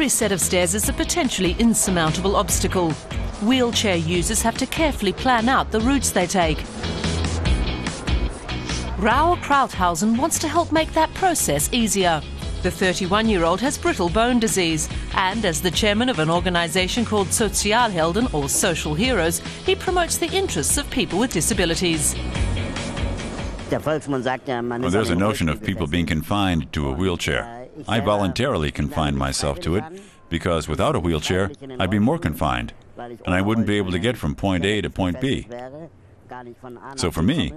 Every set of stairs is a potentially insurmountable obstacle. Wheelchair users have to carefully plan out the routes they take. Raoul Krauthausen wants to help make that process easier. The 31-year-old has brittle bone disease, and as the chairman of an organisation called Sozialhelden, or Social Heroes, he promotes the interests of people with disabilities. Well, there's a notion of people being confined to a wheelchair. I voluntarily confined myself to it because without a wheelchair, I'd be more confined, and I wouldn't be able to get from point A to point B. So for me,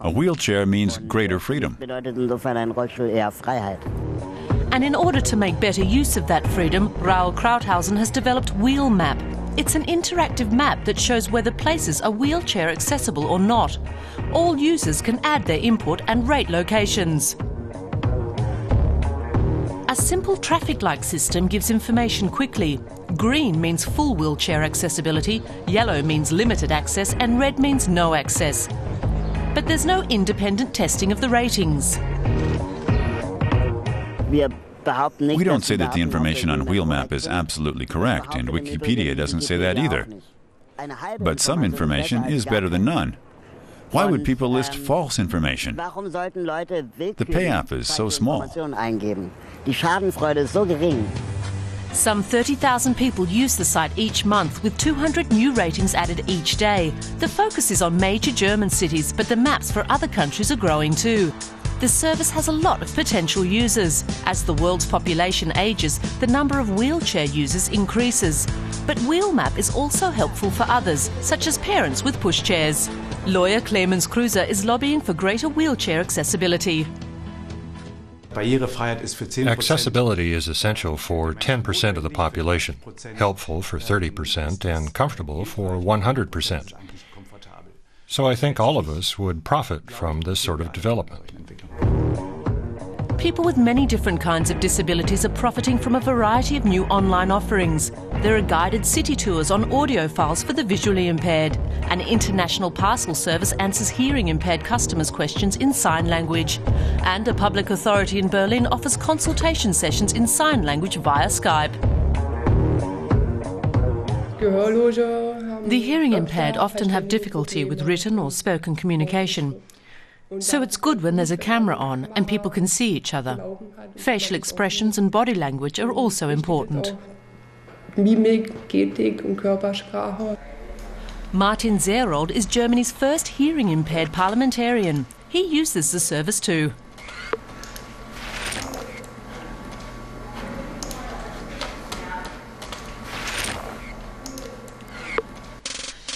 a wheelchair means greater freedom. And in order to make better use of that freedom, Raoul Krauthausen has developed Wheel Map. It's an interactive map that shows whether places are wheelchair accessible or not. All users can add their input and rate locations. A simple traffic light system gives information quickly. Green means full wheelchair accessibility, yellow means limited access, and red means no access. But there's no independent testing of the ratings. We don't say that the information on WheelMap is absolutely correct, and Wikipedia doesn't say that either. But some information is better than none. Why would people list false information? The payoff is so small. Some 30,000 people use the site each month, with 200 new ratings added each day. The focus is on major German cities, but the maps for other countries are growing too. The service has a lot of potential users. As the world's population ages, the number of wheelchair users increases. But WheelMap is also helpful for others, such as parents with pushchairs. Lawyer Clemens Krüser is lobbying for greater wheelchair accessibility. Accessibility is essential for 10% of the population, helpful for 30%, and comfortable for 100%. So I think all of us would profit from this sort of development. People with many different kinds of disabilities are profiting from a variety of new online offerings. There are guided city tours on audio files for the visually impaired. An international parcel service answers hearing-impaired customers' questions in sign language. And a public authority in Berlin offers consultation sessions in sign language via Skype. The hearing-impaired often have difficulty with written or spoken communication. So it's good when there's a camera on and people can see each other. Facial expressions and body language are also important. Martin Serold is Germany's first hearing-impaired parliamentarian. He uses the service too.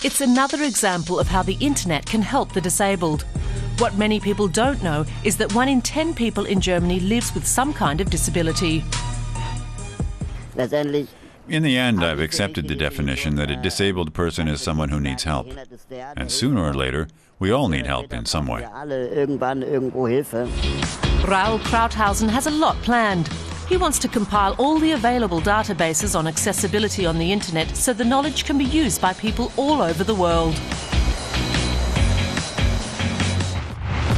It's another example of how the internet can help the disabled. What many people don't know is that 1 in 10 people in Germany lives with some kind of disability. In the end, I've accepted the definition that a disabled person is someone who needs help. And sooner or later, we all need help in some way. Raoul Krauthausen has a lot planned. He wants to compile all the available databases on accessibility on the internet so the knowledge can be used by people all over the world.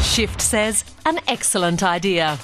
Shift says, an excellent idea.